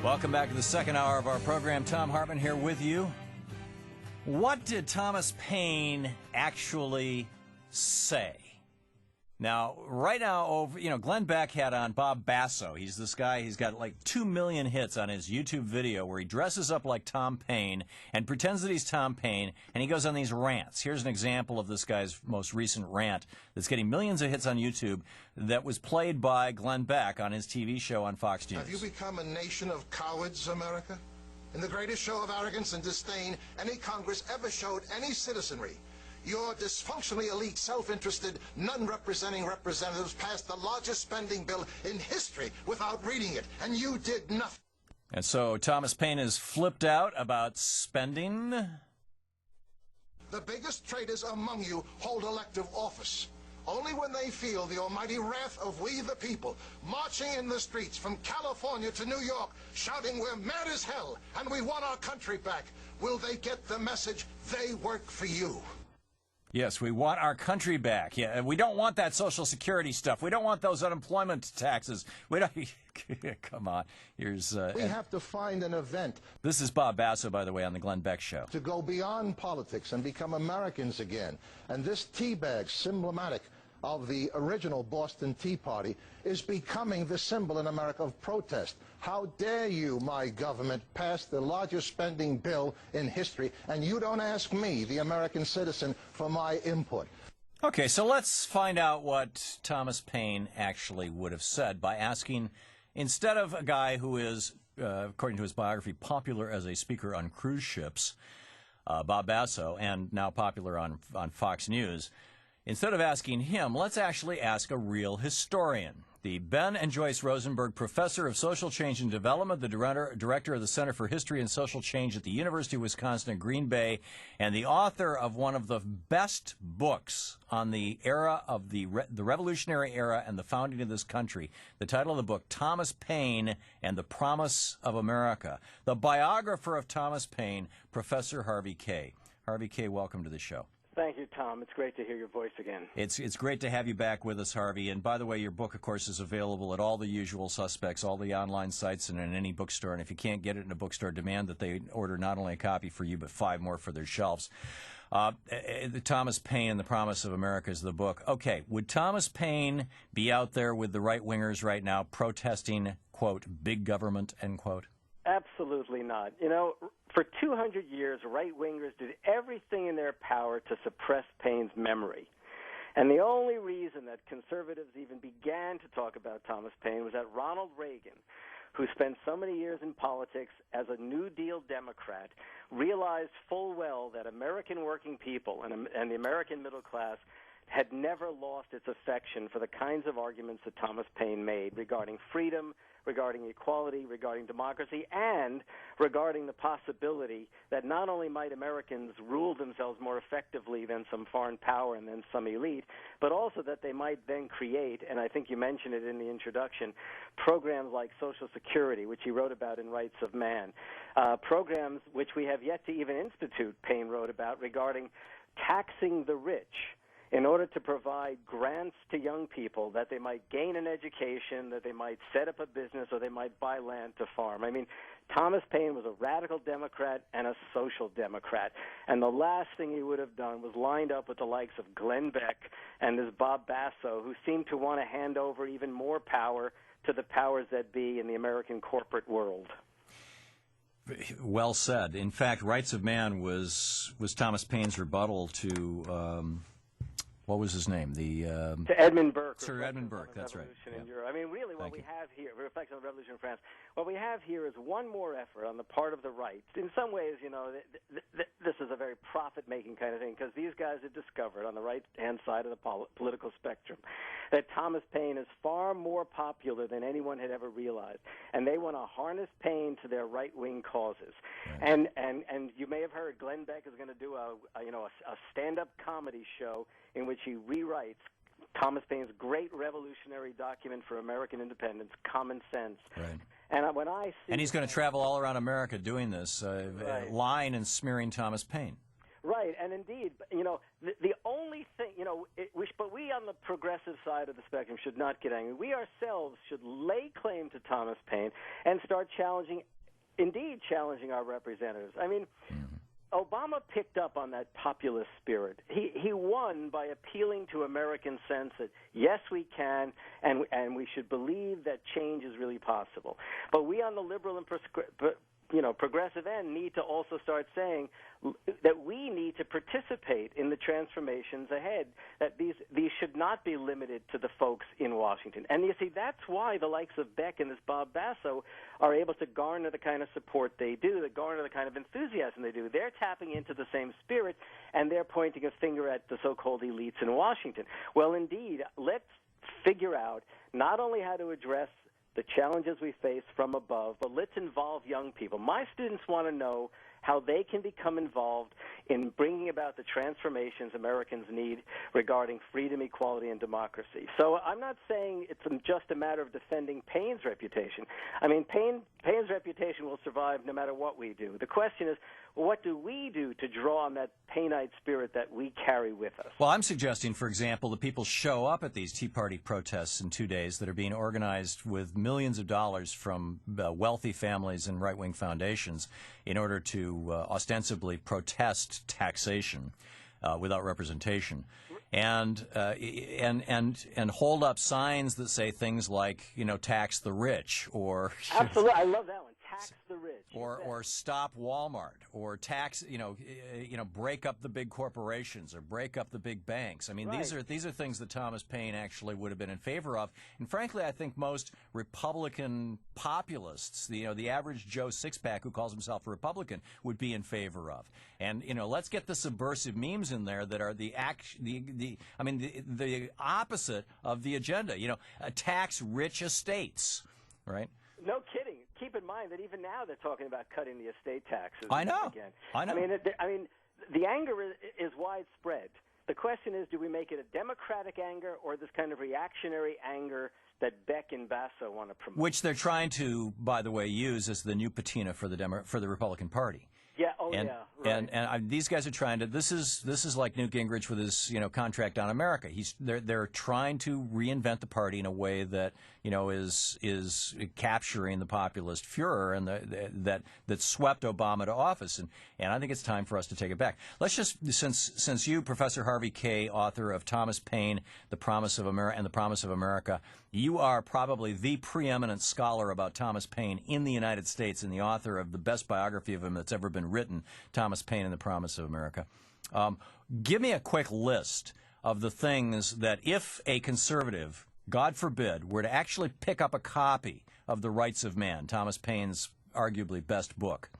Welcome back to the second hour of our program. Thom Hartmann here with you. What did Thomas Paine actually say? Now, right now, Glen Becks had on Bob Basso. He's this guy, he's got like 2 million hits on his YouTube video where he dresses up like Tom Paine and pretends that he's Tom Paine, and he goes on these rants. Here's an example of this guy's most recent rant that's getting millions of hits on YouTube that was played by Glen Becks on his TV show on Fox News. Have you become a nation of cowards, America? In the greatest show of arrogance and disdain any Congress ever showed any citizenry, your dysfunctionally elite, self-interested, none-representing representatives passed the largest spending bill in history without reading it, and you did nothing. And so Thomas Paine is flipped out about spending. The biggest traitors among you hold elective office. Only when they feel the almighty wrath of we the people, marching in the streets from California to New York, shouting we're mad as hell and we want our country back, will they get the message they work for you. Yes, we want our country back. Yeah, we don't want that Social Security stuff. We don't want those unemployment taxes. We don't. Come on. Here's. We have to find an event. This is Bob Basso, by the way, on the Glen Becks show. To go beyond politics and become Americans again. And this tea bag, symbolic of the original Boston Tea Party, is becoming the symbol in America of protest. How dare you, my government, pass the largest spending bill in history, and you don't ask me, the American citizen, for my input. Okay, so let's find out what Thomas Paine actually would have said by asking, instead of a guy who is, according to his biography, popular as a speaker on cruise ships, Bob Basso, and now popular on Fox News, instead of asking him, let's actually ask a real historian. The Ben and Joyce Rosenberg Professor of Social Change and Development, the Director of the Center for History and Social Change at the University of Wisconsin at Green Bay, and the author of one of the best books on the era of the Revolutionary Era and the founding of this country. The title of the book, Thomas Paine and the Promise of America. The biographer of Thomas Paine, Professor Harvey Kaye. Harvey Kaye, welcome to the show. Thank you, Tom. It's great to hear your voice again. It's great to have you back with us, Harvey. And by the way, your book, of course, is available at all the usual suspects, all the online sites, and in any bookstore. And if you can't get it in a bookstore, demand that they order not only a copy for you, but 5 more for their shelves. Thomas Paine and the Promise of America is the book. Okay, would Thomas Paine be out there with the right-wingers right now protesting, quote, big government, end quote? Absolutely not. You know, for 200 years, right-wingers did everything in their power to suppress Paine's memory. And the only reason that conservatives even began to talk about Thomas Paine was that Ronald Reagan, who spent so many years in politics as a New Deal Democrat, realized full well that American working people and the American middle class had never lost its affection for the kinds of arguments that Thomas Paine made regarding freedom, regarding equality, regarding democracy, and regarding the possibility that not only might Americans rule themselves more effectively than some foreign power and then some elite, but also that they might then create, and I think you mentioned it in the introduction, programs like Social Security, which he wrote about in Rights of Man, programs which we have yet to even institute, Paine wrote about, regarding taxing the rich in order to provide grants to young people that they might gain an education, that they might set up a business, or they might buy land to farm. I mean, Thomas Paine was a radical Democrat and a social Democrat. And the last thing he would have done was lined up with the likes of Glen Becks and this Bob Basso, who seemed to want to hand over even more power to the powers that be in the American corporate world. Well said. In fact, Rights of Man was Thomas Paine's rebuttal to what was his name? To Edmund Burke. Sir Edmund Burke, that's right. In Europe. I mean, really what we have here, Reflections on the Revolution in France, what we have here is one more effort on the part of the right. In some ways, you know, this is a very profit-making kind of thing, because these guys have discovered on the right-hand side of the political spectrum that Thomas Paine is far more popular than anyone had ever realized. And they want to harness Paine to their right-wing causes. Right. And you may have heard Glen Becks is going to do a stand-up comedy show in which he rewrites Thomas Paine's great revolutionary document for American independence, Common Sense. Right. And when I see, and he's going to travel all around America doing this, right, lying and smearing Thomas Paine. Right, and indeed, you know, the only only thing, but we on the progressive side of the spectrum should not get angry. We ourselves should lay claim to Thomas Paine and start challenging our representatives. I mean, Obama picked up on that populist spirit. He won by appealing to American sense that, yes, we can, and we should believe that change is really possible. But we on the liberal and progressive end need to also start saying that we need to participate in the transformations ahead, that these should not be limited to the folks in Washington. And you see, that's why the likes of Beck and this Bob Basso are able to garner the kind of support they do, to garner the kind of enthusiasm they do. They're tapping into the same spirit, and they're pointing a finger at the so-called elites in Washington. Well, indeed, let's figure out not only how to address the challenges we face from above, but let's involve young people. My students want to know how they can become involved in bringing about the transformations Americans need regarding freedom, equality, and democracy. So I'm not saying it's just a matter of defending Paine's reputation. I mean, Paine's reputation will survive no matter what we do. The question is, what do we do to draw on that Paineite spirit that we carry with us? Well, I'm suggesting, for example, that people show up at these Tea Party protests in 2 days that are being organized with millions of dollars from wealthy families and right-wing foundations in order to ostensibly protest taxation without representation. And hold up signs that say things like, tax the rich, or absolutely, I love that one. Tax the rich, or stop Walmart, or tax, break up the big corporations, or break up the big banks. I mean, right. these are things that Thomas Paine actually would have been in favor of. And frankly, I think most Republican populists, the average Joe Sixpack who calls himself a Republican, would be in favor of. And let's get the subversive memes in there that are the opposite of the agenda. Tax rich estates, right? No kidding. Keep in mind that even now they're talking about cutting the estate taxes. I know. Again. I know. I mean, the anger is widespread. The question is, do we make it a democratic anger or this kind of reactionary anger that Beck and Basso want to promote? Which they're trying to, by the way, use as the new patina for the Republican Party. Yeah. Oh, and, yeah. Right. And these guys are trying to. This is like Newt Gingrich with his contract on America. They're trying to reinvent the party in a way that is capturing the populist furor and that swept Obama to office. And I think it's time for us to take it back. Let's just since you, Professor Harvey Kaye, author of Thomas Paine, The Promise of America and The Promise of America, you are probably the preeminent scholar about Thomas Paine in the United States and the author of the best biography of him that's ever been written, Thomas Paine and The Promise of America. Give me a quick list of the things that if a conservative, God forbid, were to actually pick up a copy of The Rights of Man, Thomas Paine's arguably best book,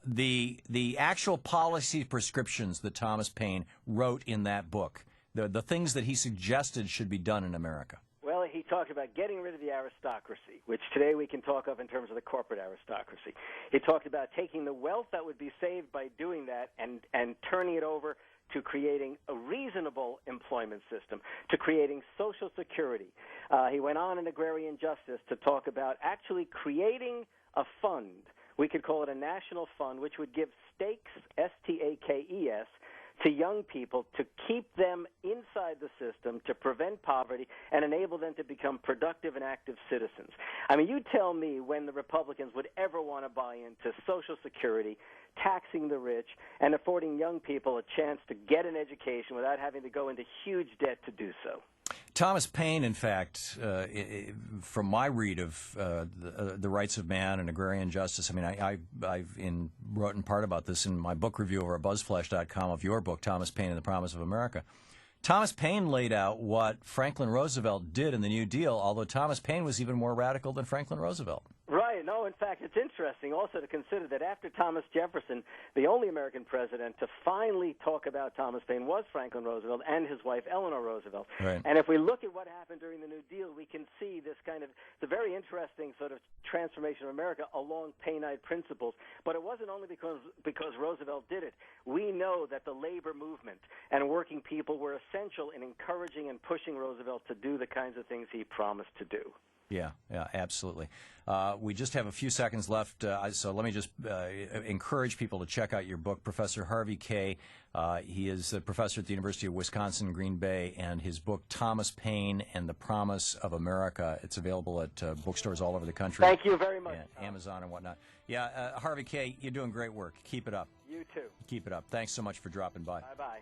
the actual policy prescriptions that Thomas Paine wrote in that book, the things that he suggested should be done in America. Well, he talked about getting rid of the aristocracy, which today we can talk of in terms of the corporate aristocracy. He talked about taking the wealth that would be saved by doing that and turning it over to creating a reasonable employment system, to creating Social Security. He went on in Agrarian Justice to talk about actually creating a fund. We could call it a national fund, which would give stakes, S-T-A-K-E-S, to young people to keep them inside the system, to prevent poverty, and enable them to become productive and active citizens. I mean, you tell me when the Republicans would ever want to buy into Social Security, taxing the rich, and affording young people a chance to get an education without having to go into huge debt to do so. Thomas Paine, in fact, from my read of the Rights of Man and Agrarian Justice, I mean, I've wrote in part about this in my book review over at buzzflash.com of your book, Thomas Paine and the Promise of America. Thomas Paine laid out what Franklin Roosevelt did in the New Deal, although Thomas Paine was even more radical than Franklin Roosevelt. Right. No, in fact, it's interesting also to consider that after Thomas Jefferson, the only American president to finally talk about Thomas Paine was Franklin Roosevelt and his wife Eleanor Roosevelt. Right. And if we look at what happened during the New Deal, we can see this kind of the very interesting sort of transformation of America along Paineite principles. But it wasn't only because Roosevelt did it. We know that the labor movement and working people were essential in encouraging and pushing Roosevelt to do the kinds of things he promised to do. Yeah, absolutely. We just have a few seconds left, so let me just encourage people to check out your book, Professor Harvey Kaye. He is a professor at the University of Wisconsin, Green Bay, and his book, Thomas Paine and the Promise of America. It's available at bookstores all over the country. Thank you very much. And Amazon and whatnot. Yeah, Harvey Kaye, you're doing great work. Keep it up. You too. Keep it up. Thanks so much for dropping by. Bye-bye.